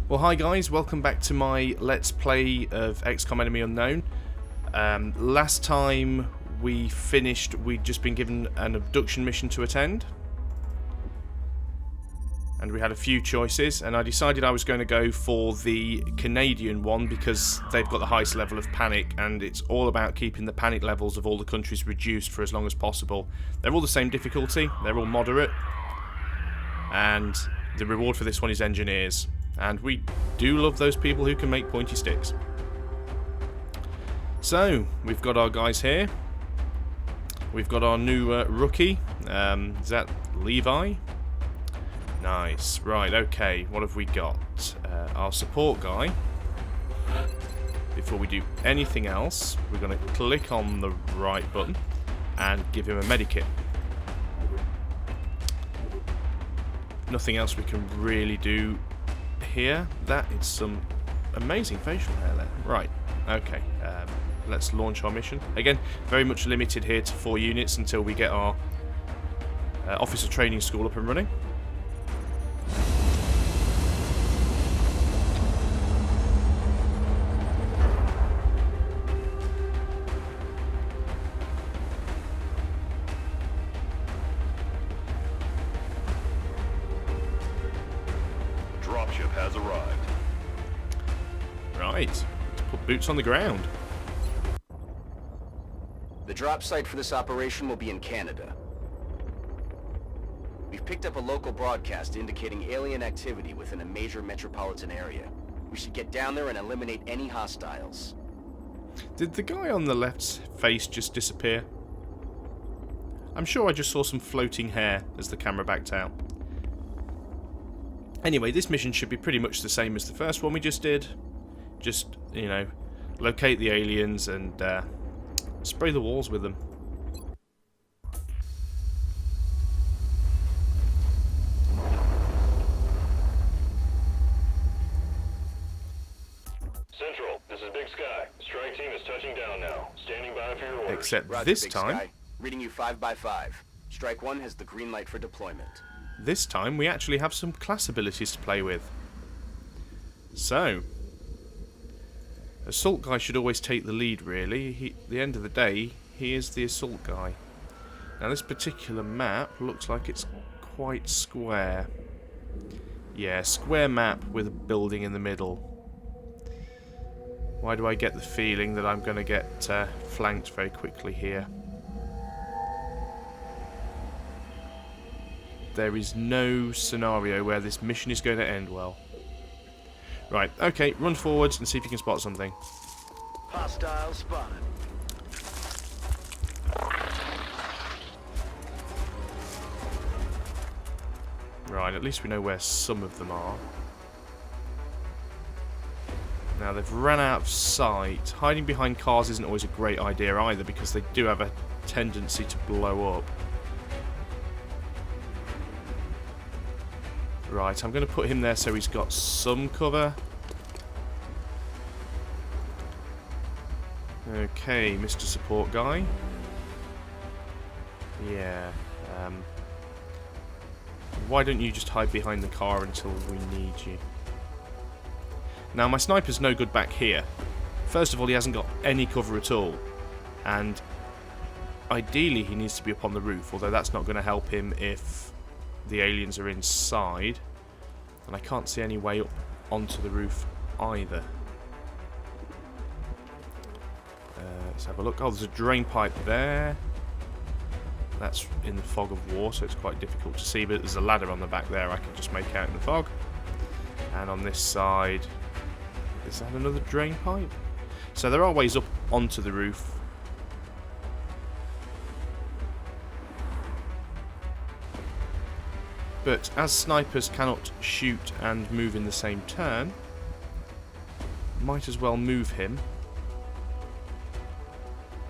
Well, hi guys, welcome back to my Let's Play of Xcom Enemy Unknown. Last time we finished, we'd just been given an abduction mission to attend. And we had a few choices, and I decided I was going to go for the Canadian one because they've got the highest level of panic, and it's all about keeping the panic levels of all the countries reduced for as long as possible. They're all the same difficulty, they're all moderate, and the reward for this one is engineers. And we do love those people who can make pointy sticks. So, we've got our guys here. We've got our new rookie. Is that Levi? Nice. Right, okay. What have we got? Our support guy. Before we do anything else, we're going to click on the right button and give him a medikit. Nothing else we can really do here. That is some amazing facial hair there. Right, okay, let's launch our mission. Again, very much limited here to 4 units until we get our officer training school up and running. Dropship has arrived. Right, let's put boots on the ground. The drop site for this operation will be in Canada. We've picked up a local broadcast indicating alien activity within a major metropolitan area. We should get down there and eliminate any hostiles. Did the guy on the left's face just disappear? I'm sure I just saw some floating hair as the camera backed out. Anyway, this mission should be pretty much the same as the first one we just did. Just, you know, locate the aliens and spray the walls with them. Central, this is Big Sky. Strike team is touching down now. Standing by for your orders. Except Roger, this Big time... Sky. Reading you 5 by 5. Strike 1 has the green light for deployment. This time we actually have some class abilities to play with. So, assault guy should always take the lead, really. At the end of the day, he is the assault guy. Now this particular map looks like it's quite square. Yeah, square map with a building in the middle. Why do I get the feeling that I'm going to get flanked very quickly here? There is no scenario where this mission is going to end well. Right, okay, run forwards and see if you can spot something. Hostile spotted. Right, at least we know where some of them are. Now, they've ran out of sight. Hiding behind cars isn't always a great idea either, because they do have a tendency to blow up. Right, I'm going to put him there so he's got some cover. Okay, Mr. Support Guy. Yeah. Why don't you just hide behind the car until we need you? Now, my sniper's no good back here. First of all, he hasn't got any cover at all. And ideally, he needs to be up on the roof, although that's not going to help him if the aliens are inside, and I can't see any way up onto the roof either. Let's have a look. Oh, there's a drain pipe there. That's in the fog of war, so it's quite difficult to see, but there's a ladder on the back there I can just make out in the fog. And on this side, is that another drain pipe? So there are ways up onto the roof. But as snipers cannot shoot and move in the same turn, might as well move him.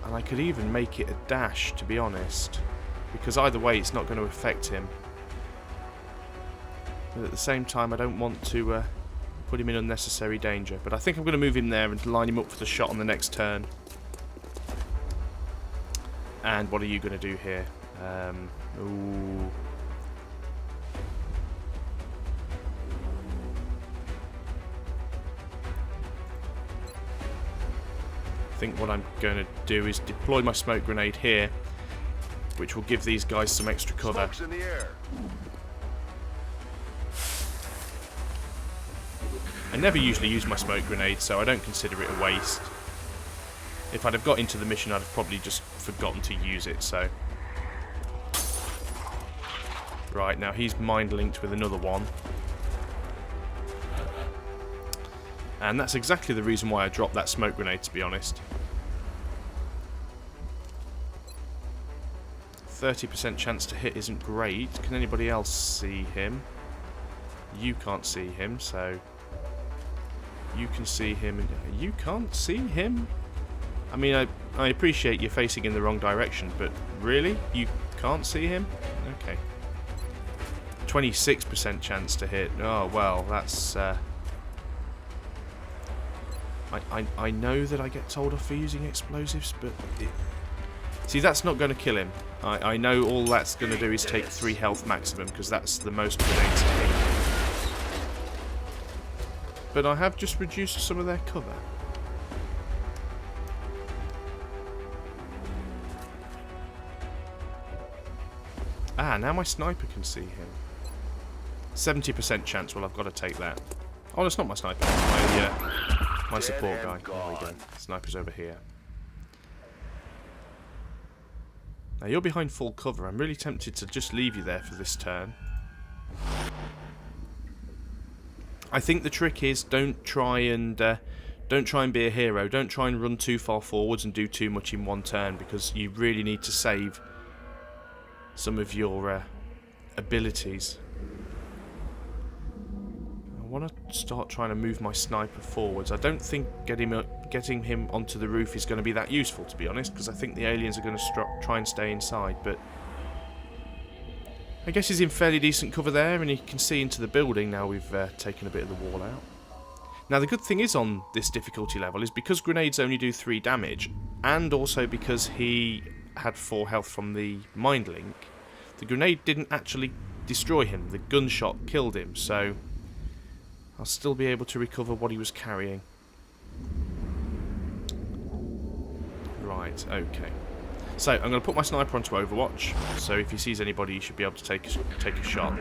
And I could even make it a dash, to be honest, because either way it's not going to affect him. But at the same time, I don't want to put him in unnecessary danger. But I think I'm going to move him there and line him up for the shot on the next turn. And what are you going to do here? Ooh. I think what I'm going to do is deploy my smoke grenade here, which will give these guys some extra cover. Smoke's in the air. I never usually use my smoke grenade, so I don't consider it a waste. If I'd have got into the mission, I'd have probably just forgotten to use it, so... Right, now he's mind-linked with another one. And that's exactly the reason why I dropped that smoke grenade, to be honest. 30% chance to hit isn't great. Can anybody else see him? You can't see him, so... You can see him, and you can't see him? I mean, I appreciate you're facing in the wrong direction, but really? You can't see him? Okay. 26% chance to hit. Oh, well, that's... I know that I get told off for using explosives, but... See, that's not going to kill him. I know all that's going to do is take 3 health maximum, because that's the most grenades to hit. But I have just reduced some of their cover. Ah, now my sniper can see him. 70% chance, well, I've got to take that. Oh, that's not my sniper. My support guy. There we go. Sniper's over here. Now, you're behind full cover. I'm really tempted to just leave you there for this turn. I think the trick is don't try and be a hero. Don't try and run too far forwards and do too much in one turn, because you really need to save some of your abilities. I want to start trying to move my sniper forwards. I don't think getting him onto the roof is going to be that useful, to be honest, because I think the aliens are going to try and stay inside, but I guess he's in fairly decent cover there, and he can see into the building now we've taken a bit of the wall out. Now, the good thing is on this difficulty level is because grenades only do 3 damage, and also because he had 4 health from the mind link, the grenade didn't actually destroy him. The gunshot killed him, so I'll still be able to recover what he was carrying. Right, okay. So, I'm going to put my sniper onto Overwatch, so if he sees anybody, he should be able to take a shot.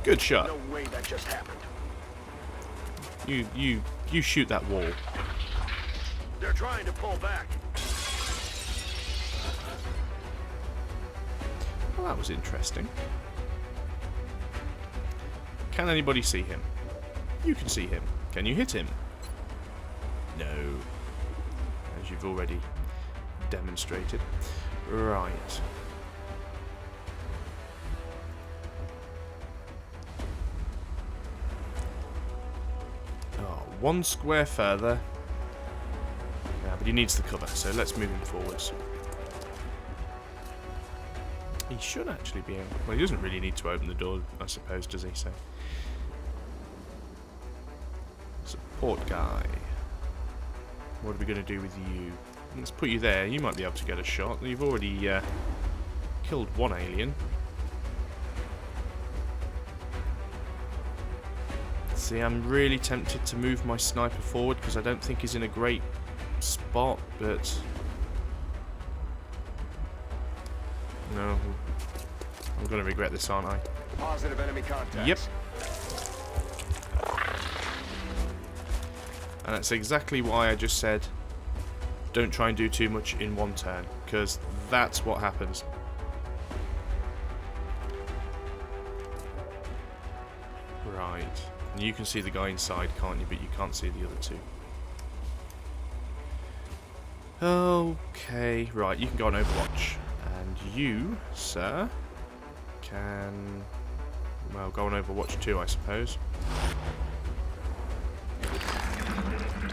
Good shot. No way that just happened. You shoot that wall. They're trying to pull back. Well, that was interesting. Can anybody see him? You can see him. Can you hit him? No. As you've already demonstrated. Right. Oh, 1 square further. Yeah, but he needs the cover, so let's move him forwards. He should actually be able... Well, he doesn't really need to open the door, I suppose, does he? So... Support guy. What are we going to do with you? Let's put you there. You might be able to get a shot. You've already killed 1 alien. See, I'm really tempted to move my sniper forward because I don't think he's in a great spot, but... No. I'm going to regret this, aren't I? Positive enemy contact. Yep. And that's exactly why I just said don't try and do too much in one turn, because that's what happens. Right. And you can see the guy inside, can't you? But you can't see the other 2. Okay. Right, you can go on Overwatch. And you, sir, can... Well, go on Overwatch 2, I suppose.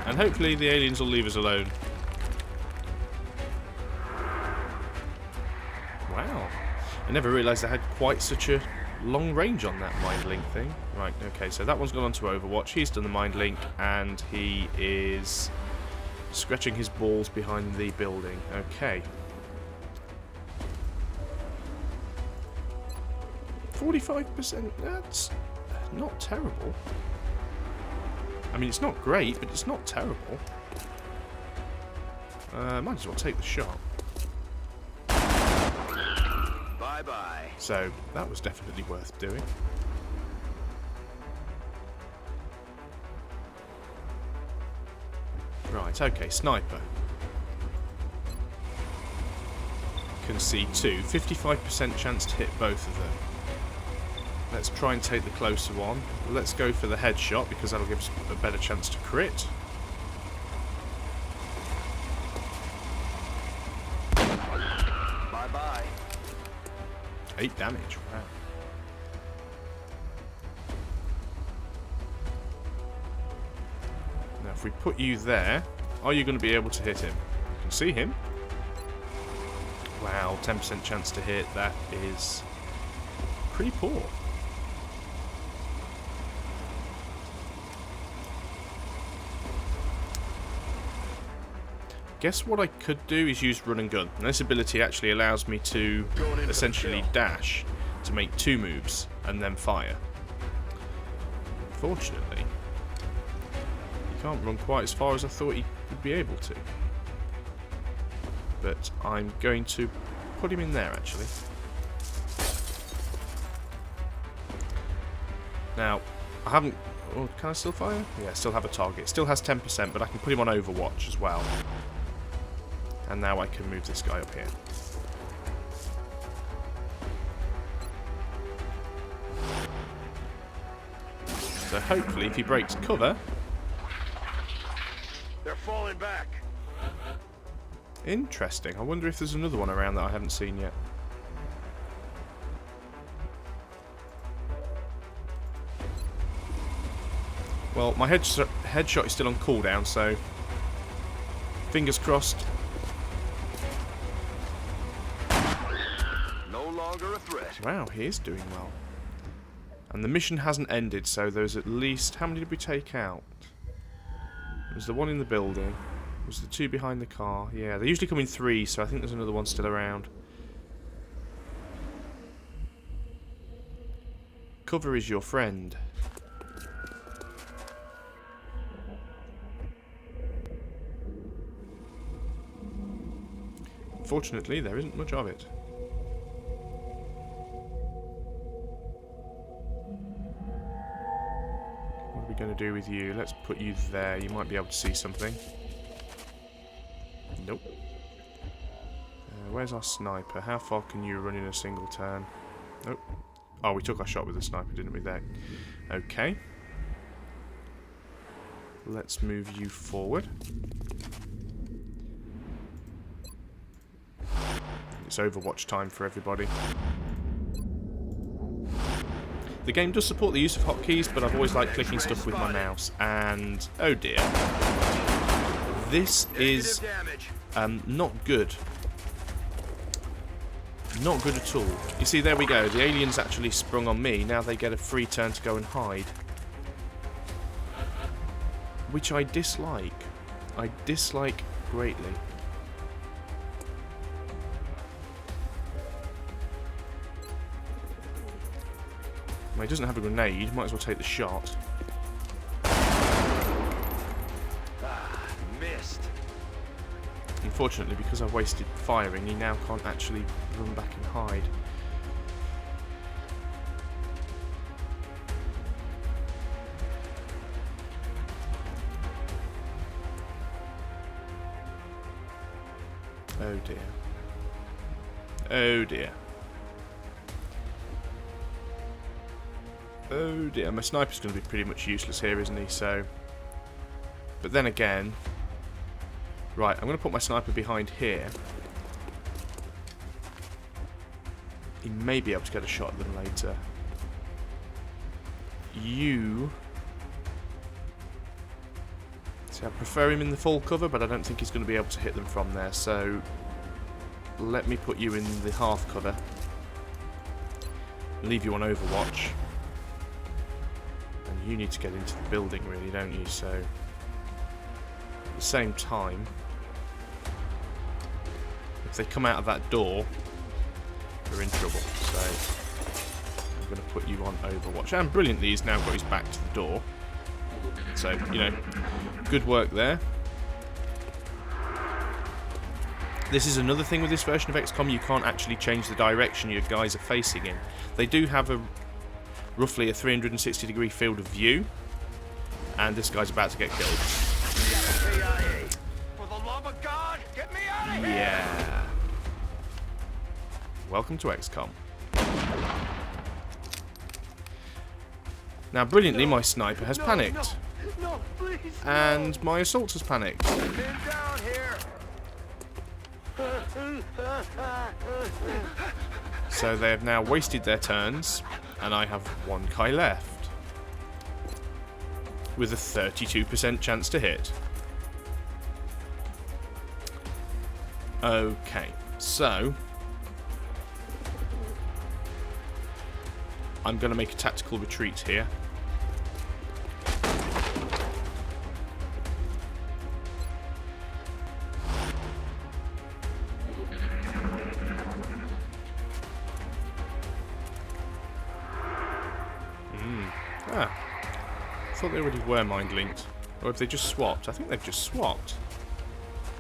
And hopefully the aliens will leave us alone. Wow. I never realised I had quite such a long range on that mind link thing. Right, okay, so that one's gone on to Overwatch. He's done the mind link, and he is scratching his balls behind the building. Okay. 45%, that's not terrible. I mean, it's not great, but it's not terrible. Might as well take the shot. Bye-bye. So, that was definitely worth doing. Right, okay, sniper. Can see two. 55% chance to hit both of them. Let's try and take the closer one. Let's go for the headshot because that'll give us a better chance to crit. Bye-bye. 8 damage. Wow. Now, if we put you there, are you going to be able to hit him? You can see him. Wow, 10% chance to hit. That is pretty poor. Guess what I could do is use run and gun. And this ability actually allows me to essentially dash to make 2 moves and then fire. Unfortunately, he can't run quite as far as I thought he would be able to. But I'm going to put him in there actually. Now, I haven't... Oh, can I still fire? Yeah, I still have a target. Still has 10%, but I can put him on Overwatch as well. And now I can move this guy up here. So hopefully if he breaks cover... They're falling back. Interesting. I wonder if there's another one around that I haven't seen yet. Well, my headshot is still on cooldown, so... Fingers crossed. No longer a threat. Wow, he is doing well. And the mission hasn't ended, so there's at least... How many did we take out? There's the one in the building. There's the 2 behind the car. Yeah, they usually come in 3, so I think there's another one still around. Cover is your friend. Unfortunately, there isn't much of it. What are we going to do with you? Let's put you there. You might be able to see something. Nope. Where's our sniper? How far can you run in a single turn? Nope. Oh, we took our shot with the sniper, didn't we? There. Okay. Let's move you forward. It's Overwatch time for everybody. The game does support the use of hotkeys, but I've always liked clicking stuff with my mouse. And, oh dear. This is not good. Not good at all. You see, there we go. The aliens actually sprung on me. Now they get a free turn to go and hide. Which I dislike. I dislike greatly. Well, he doesn't have a grenade. Might as well take the shot. Missed. Unfortunately, because I've wasted firing, he now can't actually run back and hide. Oh dear. Oh dear. Oh dear. My sniper's going to be pretty much useless here, isn't he? So, but then again... Right, I'm going to put my sniper behind here. He may be able to get a shot at them later. You... See, I prefer him in the full cover, but I don't think he's going to be able to hit them from there, so... Let me put you in the half cover. Leave you on Overwatch. And you need to get into the building, really, don't you? So... At the same time... If they come out of that door, we're in trouble. So going to put you on Overwatch. And brilliantly, he's now got his back to the door. So, you know, good work there. This is another thing with this version of XCOM. You can't actually change the direction your guys are facing in. They do have roughly a 360-degree field of view. And this guy's about to get killed. For the love of God, get me out of here! Yeah. Welcome to XCOM. Now, brilliantly, my sniper has panicked. No, please, And my assault has panicked. pin down here. So they have now wasted their turns, and I have one guy left. With a 32% chance to hit. Okay, so I'm going to make a tactical retreat here. I thought they already were mind-linked. Or have they just swapped? I think they've just swapped.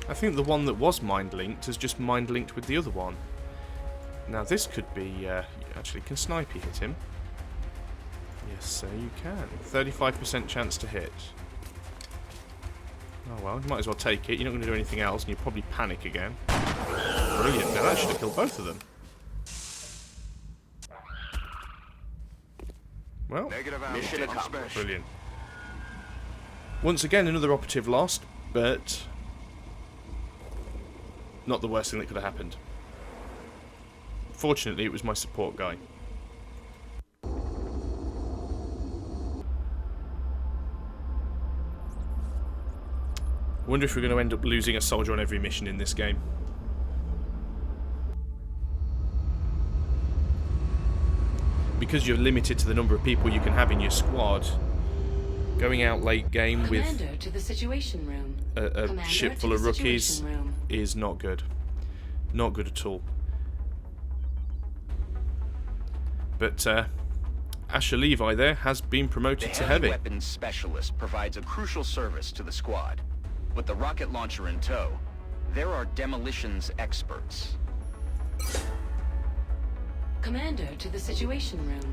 I think the one that was mind-linked has just mind-linked with the other one. Now this could be... actually, can Snipey hit him? Yes, sir, you can. 35% chance to hit. Oh well, you might as well take it. You're not going to do anything else, and you'll probably panic again. Brilliant. Now that should have killed both of them. Well, Mission accomplished. brilliant. Once again, another operative lost, but not the worst thing that could have happened. Fortunately, it was my support guy. Wonder if we're going to end up losing a soldier on every mission in this game. Because you're limited to the number of people you can have in your squad, going out late game with to the situation room. a ship full of rookies is not good. Not good at all. But Asher Levi there has been promoted to The heavy. weapons specialist provides a crucial service to the squad. With the rocket launcher in tow, there are demolitions experts. Commander to the situation room.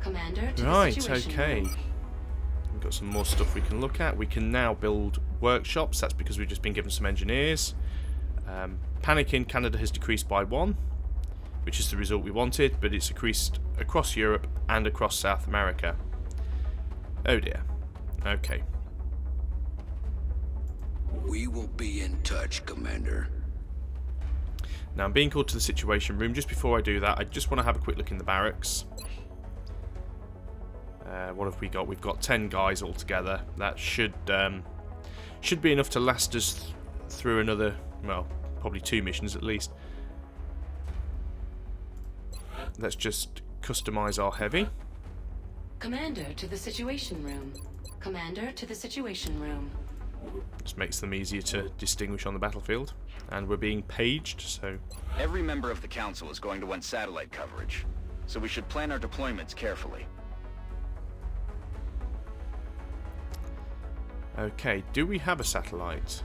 Commander to Right, the situation okay. room. We've got some more stuff we can look at. We can now build workshops. That's because we've just been given some engineers. Panic in Canada has decreased by 1, which is the result we wanted, but it's decreased across Europe and across South America. Oh dear. Okay. We will be in touch, Commander. Now I'm being called to the situation room. Just before I do that, I just want to have a quick look in the barracks. What have we got? We've got 10 guys altogether. That should be enough to last us through another, well, probably 2 missions at least. Let's just customize our heavy. Commander to the situation room. Commander to the situation room. Just makes them easier to distinguish on the battlefield. And we're being paged, so... Every member of the council is going to want satellite coverage, so we should plan our deployments carefully. Okay, do we have a satellite?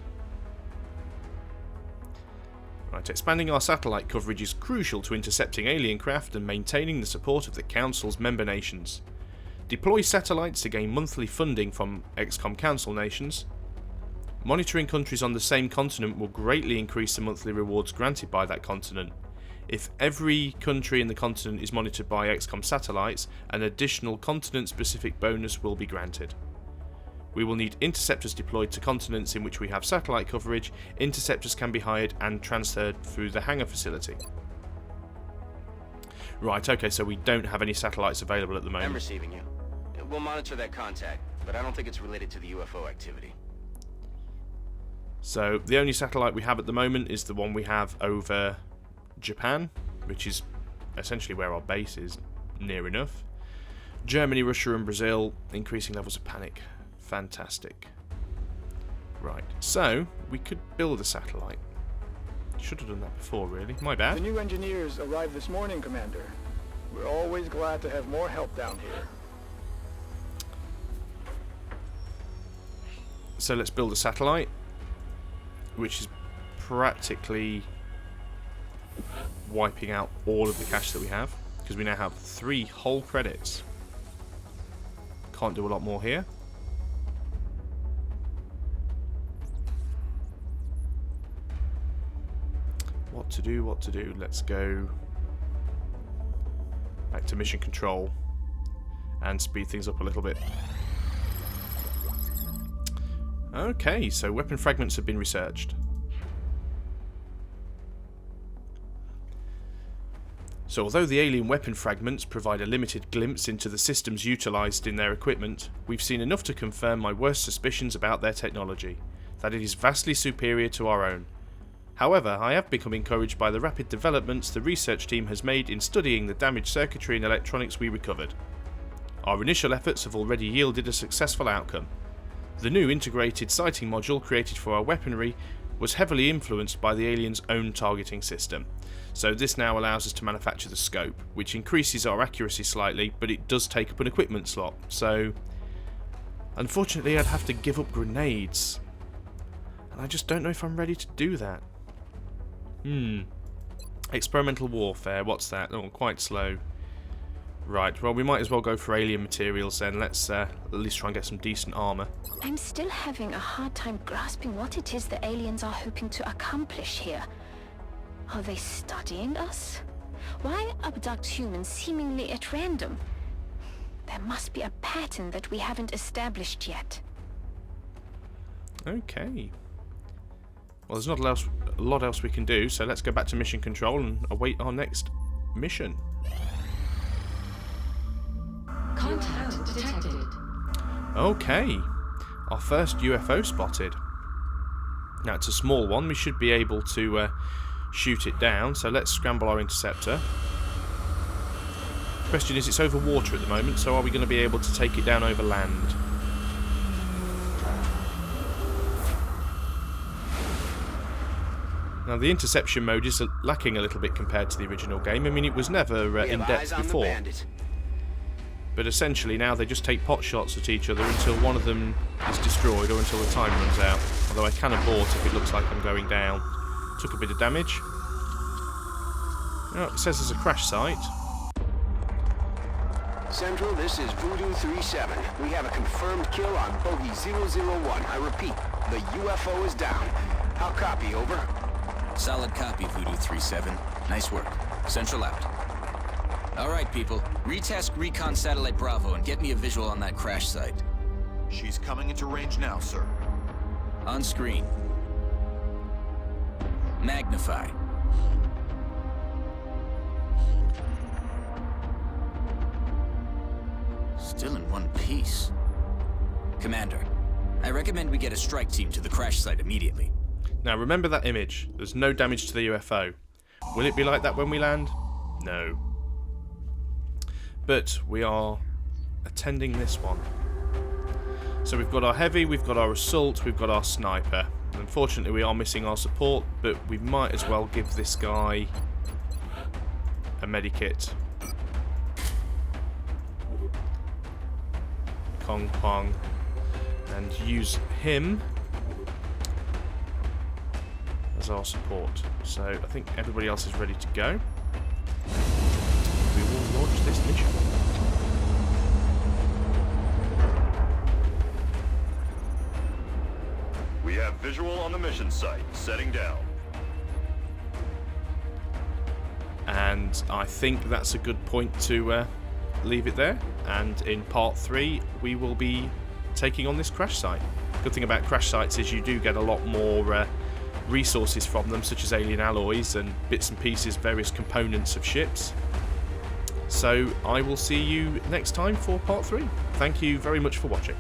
Right, expanding our satellite coverage is crucial to intercepting alien craft and maintaining the support of the Council's member nations. Deploy satellites to gain monthly funding from XCOM Council nations. Monitoring countries on the same continent will greatly increase the monthly rewards granted by that continent. If every country in the continent is monitored by XCOM satellites, an additional continent-specific bonus will be granted. We will need interceptors deployed to continents in which we have satellite coverage. Interceptors can be hired and transferred through the hangar facility. Right, okay, so we don't have any satellites available at the moment. I'm receiving you. We'll monitor that contact, but I don't think it's related to the UFO activity. So the only satellite we have at the moment is the one we have over Japan, which is essentially where our base is, near enough. Germany, Russia and Brazil, increasing levels of panic. Fantastic. Right, so we could build a satellite. Should have done that before, really. My The bad. new engineers arrived this morning, Commander. We're always glad to have more help down here. So let's build a satellite, which is practically wiping out all of the cash that we have, because we now have 3 whole credits. Can't do a lot more here. What to do, what to do? Let's go back to mission control and speed things up a little bit. Okay, so weapon fragments have been researched. So although the alien weapon fragments provide a limited glimpse into the systems utilised in their equipment, we've seen enough to confirm my worst suspicions about their technology, that it is vastly superior to our own. However, I have become encouraged by the rapid developments the research team has made in studying the damaged circuitry and electronics we recovered. Our initial efforts have already yielded a successful outcome. The new integrated sighting module created for our weaponry was heavily influenced by the alien's own targeting system. So this now allows us to manufacture the scope, which increases our accuracy slightly, but it does take up an equipment slot. So, unfortunately, I'd have to give up grenades. And I just don't know if I'm ready to do that. Experimental warfare, what's that? Oh, quite slow. Right, well, we might as well go for alien materials then. Let's at least try and get some decent armour. I'm still having a hard time grasping what it is the aliens are hoping to accomplish here. Are they studying us? Why abduct humans seemingly at random? There must be a pattern that we haven't established yet. Okay. Well, there's not a lot else we can do, so let's go back to mission control and await our next mission. Contact detected. Okay. Our first UFO spotted. Now, it's a small one. We should be able to shoot it down, so let's scramble our interceptor. Question is, it's over water at the moment, so are we going to be able to take it down over land? Now, the interception mode is lacking a little bit compared to the original game. I mean, it was never in-depth before. But essentially now they just take pot shots at each other until one of them is destroyed or until the time runs out. Although I can abort if it looks like I'm going down. Took a bit of damage. Oh, it says there's a crash site. Central, this is Voodoo 37. We have a confirmed kill on Bogey 001. I repeat, the UFO is down. How copy, over? Solid copy, Voodoo 37. Nice work. Central out. Alright, people. Retask Recon Satellite Bravo and get me a visual on that crash site. She's coming into range now, sir. On screen. Magnify. Still in one piece. Commander, I recommend we get a strike team to the crash site immediately. Now remember that image. There's no damage to the UFO. Will it be like that when we land? No. But we are attending this one. So we've got our heavy, we've got our assault, we've got our sniper. Unfortunately we are missing our support, but we might as well give this guy a medikit. Kong Pong. And use him as our support. So I think everybody else is ready to go. We will launch this mission. We have visual on the mission site. Setting down. And I think that's a good point to leave it there. And in part 3, we will be taking on this crash site. Good thing about crash sites is you do get a lot more resources from them, such as alien alloys and bits and pieces, various components of ships. So I will see you next time for part 3. Thank you very much for watching.